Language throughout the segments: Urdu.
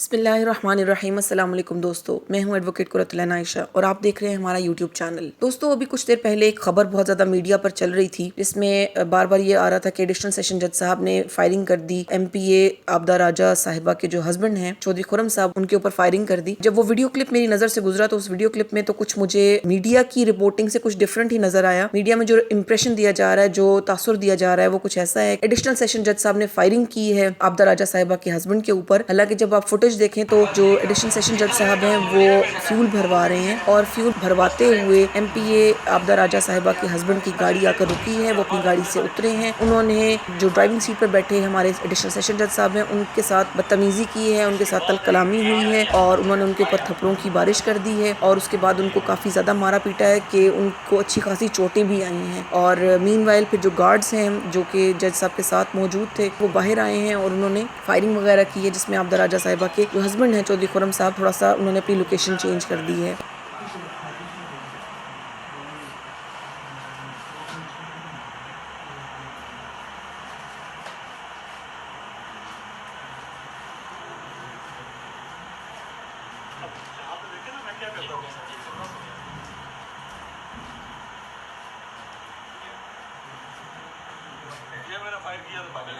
بسم اللہ الرحمن الرحیم۔ السلام علیکم دوستو، میں ہوں ایڈوکیٹ قرۃ العین عائشہ اور آپ دیکھ رہے ہیں ہمارا یوٹیوب چینل۔ دوستو ابھی کچھ دیر پہلے ایک خبر بہت زیادہ میڈیا پر چل رہی تھی جس میں بار بار یہ آ رہا تھا کہ ایڈیشنل سیشن جج صاحب نے فائرنگ کر دی ایم پی اے عابدہ راجہ صاحبہ کے جو ہسبینڈ ہیں چودھری خرم صاحب، ان کے اوپر فائرنگ کر دی۔ جب وہ ویڈیو کلپ میری نظر سے گزرا تو اس ویڈیو کلپ میں تو کچھ مجھے میڈیا کی رپورٹنگ سے کچھ ڈفرنٹ ہی نظر آیا۔ میڈیا میں جو امپریشن دیا جا رہا ہے، جو تاثر دیا جا رہا ہے، وہ کچھ ایسا ہے۔ ایڈیشنل سیشن جج صاحب نے فائرنگ کی ہے عابدہ راجہ صاحبہ کے ہسبینڈ کے اوپر، حالانکہ جب آپ فوٹیج دیکھیں تو جو ایڈیشنل سیشن جج صاحب ہیں وہ فیول بھروا رہے ہیں اور فیول بھرواتے ہوئے ایم پی اے عابدہ راجہ صاحبہ کے ہسبینڈ کی گاڑی آ کر رکی ہے۔ وہ اپنی گاڑی سے اترے ہیں، انہوں نے جو ڈرائیونگ سیٹ پر بیٹھے ہمارے ایڈیشنل سیشن جج صاحب ہیں ان کے ساتھ بدتمیزی کی ہے، ان کے ساتھ تلخ کلامی ہوئی ہے اور انہوں نے ان کے اوپر تھپڑوں کی بارش کر دی ہے اور اس کے بعد ان کو کافی زیادہ مارا پیٹا ہے کہ ان کو اچھی خاصی چوٹیں بھی آئی ہیں۔ اور مین وائل پھر جو گارڈز ہیں جو کہ جج صاحب کے ساتھ موجود تھے وہ باہر آئے ہیں اور انہوں نے فائرنگ وغیرہ کی ہے، جس میں عابدہ راجہ صاحبہ کے جو ہسبینڈ ہیں چودھری خرم صاحب تھوڑا سا انہوں نے اپنی لوکیشن چینج کر دی ہے۔ یہ میں نے فائر کیا تھا پہلے۔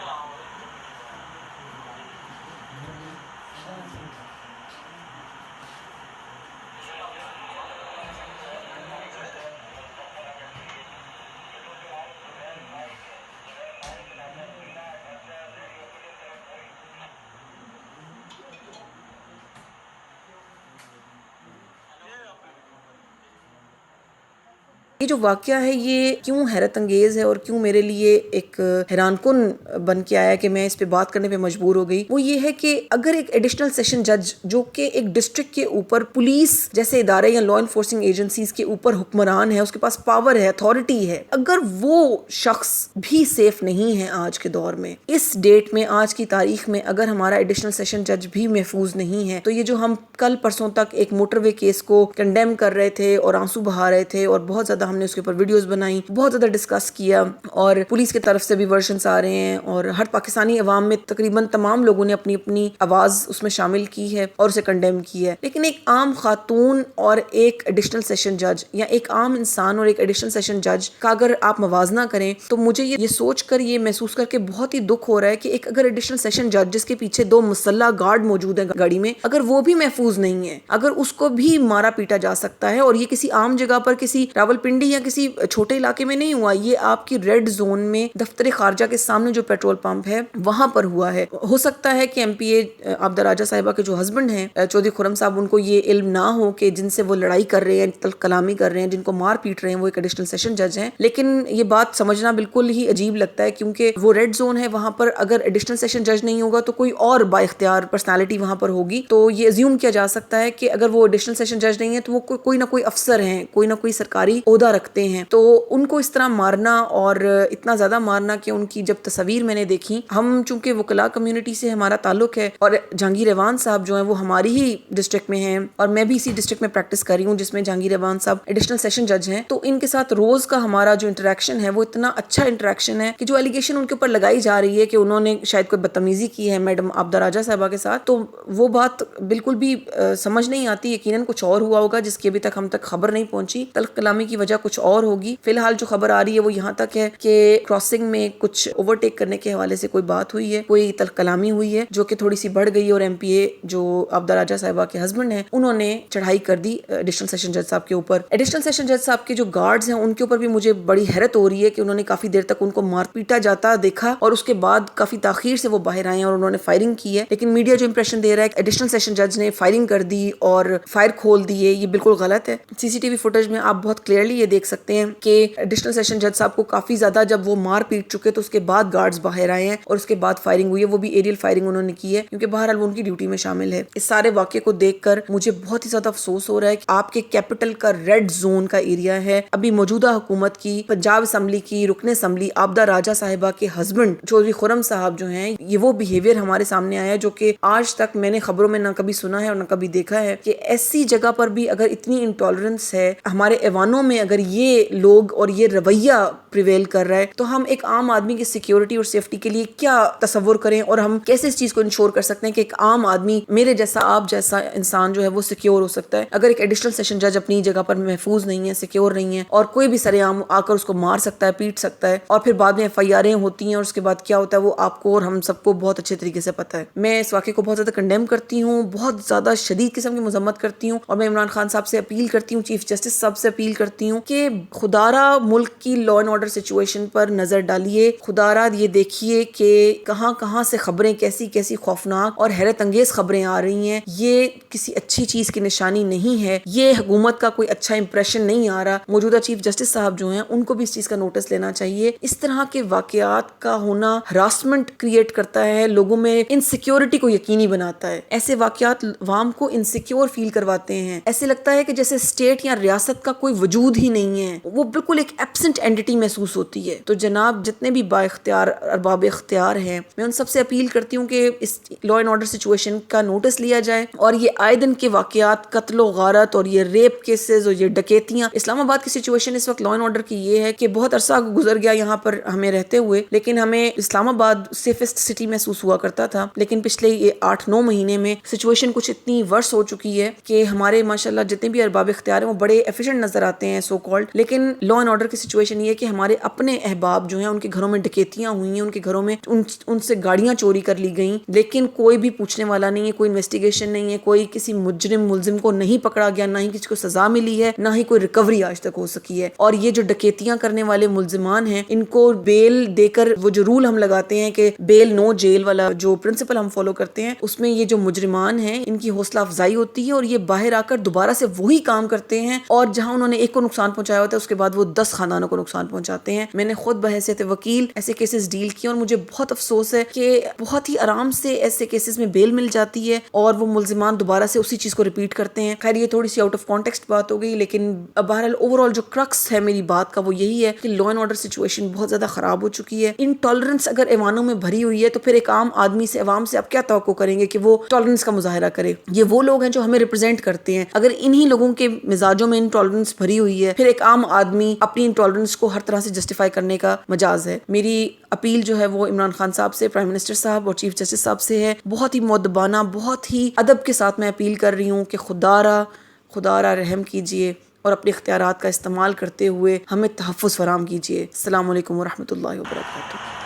یہ جو واقعہ ہے یہ کیوں حیرت انگیز ہے اور کیوں میرے لیے ایک حیران کن بن کے آیا کہ میں اس پہ بات کرنے پہ مجبور ہو گئی، وہ یہ ہے کہ اگر ایک ایڈیشنل سیشن جج جو کہ ایک ڈسٹرکٹ کے اوپر پولیس جیسے ادارے یا لا انفورسنگ ایجنسیز کے اوپر حکمران ہے، اس کے پاس پاور ہے، اتھارٹی ہے، اگر وہ شخص بھی سیف نہیں ہے آج کے دور میں، اس ڈیٹ میں، آج کی تاریخ میں، اگر ہمارا ایڈیشنل سیشن جج بھی محفوظ نہیں ہے، تو یہ جو ہم کل پرسوں تک ایک موٹر وے کیس کو کنڈیم کر رہے تھے اور آنسو بہا رہے تھے اور بہت زیادہ ہم نے اس کے اوپر ویڈیوز بنائی، بہت زیادہ ڈسکس کیا اور پولیس کی طرف سے بھی ورژنز آ رہے ہیں اور ہر پاکستانی عوام میں تقریباً تمام لوگوں نے اپنی اپنی آواز اس میں شامل کی ہے اور اسے کنڈیم کی ہے، لیکن ایک عام خاتون اور ایک ایڈیشنل سیشن جج یا ایک عام انسان اور ایک ایڈیشنل سیشن جج کا اگر آپ موازنہ کریں تو مجھے یہ سوچ کر، یہ محسوس کر کے بہت ہی دکھ ہو رہا ہے کہ ایک اگر ایڈیشنل سیشن جج جس کے پیچھے 2 مسلح گارڈ موجود ہیں گاڑی میں، اگر وہ بھی محفوظ نہیں ہے، اگر اس کو بھی مارا پیٹا جا سکتا ہے، اور یہ کسی عام جگہ پر، کسی راولپنڈی یا کسی چھوٹے علاقے میں نہیں ہوا، یہ آپ کی ریڈ زون میں دفتر خارجہ کے سامنے جو پیٹرول پمپ ہے وہاں پر ہوا ہے۔ ہو سکتا ہے کہ ایم پی اے عابدہ راجہ صاحبہ کے جو ہسبینڈ ہیں چودھری خرم صاحب، ان کو یہ علم نہ ہو کہ جن سے وہ لڑائی کر رہے ہیں، تلخ کلامی کر رہے ہیں، جن کو مار پیٹ رہے ہیں، وہ ایک ایڈیشنل سیشن جج ہیں، لیکن یہ بات سمجھنا بالکل ہی عجیب لگتا ہے کیونکہ وہ ریڈ زون ہے، وہاں پر اگر ایڈیشنل سیشن جج نہیں ہوگا تو کوئی اور با اختیار پرسنالٹی وہاں پر ہوگی، تو یہ ازیوم کیا جا سکتا ہے کہ اگر وہ ایڈیشنل سیشن جج نہیں ہے تو وہ کوئی نہ کوئی افسر ہیں، کوئی نہ کوئی سرکاری عہدہ رکھتے ہیں، تو ان کو اس طرح مارنا اور اتنا زیادہ مارنا کہ ان کی جب تصاویر میں نے دیکھی، ہم چونکہ وکلاء کمیونٹی سے ہمارا تعلق ہے اور جہانگیر ایوان صاحب جو ہیں وہ ہماری ہی ڈسٹرکٹ میں ہیں اور میں بھی اسی ڈسٹرکٹ میں پریکٹس کر رہی ہوں جس میں جہانگیر ایوان صاحب ایڈیشنل سیشن جج ہیں، تو ان کے ساتھ روز کا ہمارا جو انٹریکشن ہے وہ اتنا اچھا انٹریکشن ہے کہ جو ایلیگیشن ان کے اوپر لگائی جا رہی ہے کہ انہوں نے شاید کوئی بدتمیزی کی ہے میڈم عابدہ راجہ صاحبہ کے ساتھ، تو وہ بات بالکل بھی سمجھ نہیں آتی، یقیناً کچھ اور ہوا ہوگا جس کی ابھی تک ہم تک خبر نہیں پہنچی، تلخ کلامی کی وجہ کچھ اور ہوگی۔ فی الحال جو خبر آ رہی ہے وہ یہاں تک ہے کہ کراسنگ میں کچھ اوورٹیک کرنے کے حوالے سے کوئی بات ہوئی ہے، کوئی تلخ کلامی ہوئی ہے جو کہ تھوڑی سی بڑھ گئی اور ایم پی اے جو عابدہ راجہ صاحبہ کے ہسبینڈ ہیں انہوں نے چڑھائی کر دی ایڈیشنل سیشن جج صاحب کے اوپر۔ ایڈیشنل سیشن جج صاحب کے جو گارڈز ہیں ان کے اوپر بھی مجھے بڑی حیرت ہو رہی ہے کہ انہوں نے کافی دیر تک ان کو مار پیٹا جاتا دیکھا اور اس کے بعد کافی تاخیر سے وہ باہر آئے اور انہوں نے فائرنگ کی ہے، لیکن میڈیا جو امپریشن دے رہا ہے کہ ایڈیشنل سیشن جج نے فائرنگ کر دی اور فائر کھول دیے، یہ بالکل غلط ہے۔ سی سی ٹی وی فوٹیج میں آپ بہت کلیئرلی یہ دیکھ سکتے ہیں کہ ایڈیشنل سیشن جج صاحب کو کافی زیادہ جب وہ مار پیٹ چکے تو اس کے بعد گارڈز باہر آئے ہیں اور اس کے بعد فائرنگ ہوئی ہے، وہ بھی ایریل فائرنگ انہوں نے کی ہے کیونکہ بہرحال وہ ان کی ڈیوٹی میں شامل ہے۔ اس سارے واقعے کو دیکھ کر مجھے بہت ہی زیادہ افسوس ہو رہا ہے کہ آپ کے کیپٹل کا ریڈ زون کا ایریا ہے، ابھی موجودہ حکومت کی پنجاب اسمبلی کی رکن اسمبلی عابدہ راجہ صاحبہ کے ہسبینڈ چودھری خرم صاحب جو ہیں، یہ وہ بیہیویئر ہمارے سامنے آیا ہے جو کہ آج تک میں نے خبروں میں نہ کبھی سنا ہے اور نہ کبھی دیکھا ہے کہ ایسی جگہ پر بھی اگر اتنی انٹالرنس ہے، ہمارے ایوانوں میں اگر یہ لوگ اور یہ رویہ پریویل کر رہا ہے تو ہم ایک عام آدمی کی سیکیورٹی اور سیفٹی کے لیے کیا تصور کریں اور ہم کیسے اس چیز کو انشور کر سکتے ہیں کہ ایک عام آدمی میرے جیسا آپ جیسا انسان جو ہے وہ سیکیور ہو سکتا ہے. اگر ایک ایڈیشنل سیشن جج اپنی جگہ پر محفوظ نہیں ہے, سیکیور نہیں ہے, اور کوئی بھی سرعام آ کر اس کو مار سکتا ہے, پیٹ سکتا ہے, اور پھر بعد میں ایف آئی آریں ہوتی ہیں اور اس کے بعد کیا ہوتا ہے وہ آپ کو اور ہم سب کو بہت اچھے طریقے سے پتہ ہے. میں اس واقعے کو بہت زیادہ کنڈیم کرتی ہوں, بہت زیادہ شدید قسم کی مذمت کرتی ہوں, اور میں عمران خان صاحب سے اپیل کرتی ہوں, چیف جسٹس صاحب سے اپیل کرتی ہوں کہ خدا را ملک کی لا اینڈ آرڈر سچویشن پر نظر ڈالیے. خدا را یہ دیکھیے کہ کہاں کہاں سے خبریں کیسی کیسی خوفناک اور حیرت انگیز خبریں آ رہی ہیں. یہ کسی اچھی چیز کی نشانی نہیں ہے, یہ حکومت کا کوئی اچھا امپریشن نہیں آ رہا. موجودہ چیف جسٹس صاحب جو ہیں ان کو بھی اس چیز کا نوٹس لینا چاہیے. اس طرح کے واقعات کا ہونا ہراسمنٹ کریٹ کرتا ہے, لوگوں میں انسیکیورٹی کو یقینی بناتا ہے. ایسے واقعات عوام کو انسیکیور فیل کرواتے ہیں, ایسے لگتا ہے کہ جیسے اسٹیٹ یا ریاست کا کوئی وجود ہی نہیں ہے, وہ بالکل ایک ایبسنٹ اینٹی محسوس ہوتی ہے. تو جناب جتنے بھی با اختیار ارباب اختیار ہیں, میں ان سب سے اپیل کرتی ہوں کہ اس لا اینڈ آرڈر سچویشن کا نوٹس لیا جائے, اور یہ آئے دن کے واقعات, قتل و غارت اور یہ ریپ کیسز اور یہ ڈکیتیاں. اسلام آباد کی سچویشن اس وقت لا اینڈ آرڈر کی یہ ہے کہ بہت عرصہ گزر گیا یہاں پر ہمیں رہتے ہوئے, لیکن ہمیں اسلام آباد سیفسٹ سٹی محسوس ہوا کرتا تھا, لیکن پچھلے یہ 8-9 مہینے میں سچویشن کچھ اتنی ورس ہو چکی ہے کہ ہمارے ماشاءاللہ جتنے بھی ارباب اختیار ہیں وہ بڑے ایفیشینٹ نظر آتے ہیں سو کالڈ, لیکن لا اینڈ آرڈر کی سچویشن یہ ہے کہ ہمارے اپنے احباب جو ہیں ان کے گھروں میں ڈکیتیاں ہوئی ہیں, ان کے گھروں میں ان سے گاڑیاں چوری کر لی گئیں, لیکن کوئی بھی پوچھنے والا نہیں ہے, کوئی انویسٹیگیشن نہیں ہے, کوئی کسی ملزم کو نہیں پکڑا گیا, نہ ہی کسی کو سزا ملی ہے, نہ ہی کوئی ریکوری آج تک ہو سکی ہے. اور یہ جو ڈکیتیاں کرنے والے ملزمان ہیں ان کو بیل دے کر, وہ جو رول ہم لگاتے ہیں کہ بیل نو جیل والا جو پرنسپل ہم فالو کرتے ہیں, اس میں یہ جو مجرمان ہیں ان کی حوصلہ افزائی ہوتی ہے اور یہ باہر آ کر دوبارہ سے وہی کام کرتے ہیں, اور جہاں انہوں نے ایک کو نقصان پہنچایا ہوتا ہے اس کے بعد وہ 10 خاندانوں کو نقصان پہنچاتے ہیں. میں نے خود بحیثیت وکیل ایسے کیسز ڈیل کیے اور مجھے بہت افسوس ہے کہ بہت ہی آرام سے ایسے کیسز میں بیل مل جاتی ہے اور وہ ملزمان دوبارہ سے اسی چیز کو ریپیٹ کرتے ہیں. خیر یہ تھوڑی سی آؤٹ آف کانٹیکسٹ بات ہو گئی, لیکن بہرحال اوور آل جو کرکس ہے میری بات کا وہ یہی ہے کہ لا اینڈ آرڈر سچویشن بہت زیادہ خراب ہو چکی ہے. انٹالرنس اگر ایوانوں میں بھری ہوئی ہے تو پھر ایک عام آدمی سے, عوام سے آپ کیا توقع کریں گے کہ وہ ٹالرنس کا مظاہرہ کرے؟ یہ وہ لوگ ہیں جو ہمیں ریپرزینٹ کرتے ہیں. اگر انہی لوگوں کے مزاجوں میں انٹالرنس بھری ہوئی ہے, پھر ایک عام آدمی اپنی انٹالرنس کو ہر طرح سے جسٹیفائی کرنے کا مجاز ہے. میری اپیل جو ہے وہ عمران خان صاحب سے, پرائم منسٹر صاحب اور چیف جسٹس صاحب سے ہے. بہت ہی مؤدبانہ, بہت ہی ادب کے ساتھ میں اپیل کر رہی ہوں کہ خدا را رحم کیجیے اور اپنے اختیارات کا استعمال کرتے ہوئے ہمیں تحفظ فراہم کیجیے. السلام علیکم ورحمۃ اللہ وبرکاتہ.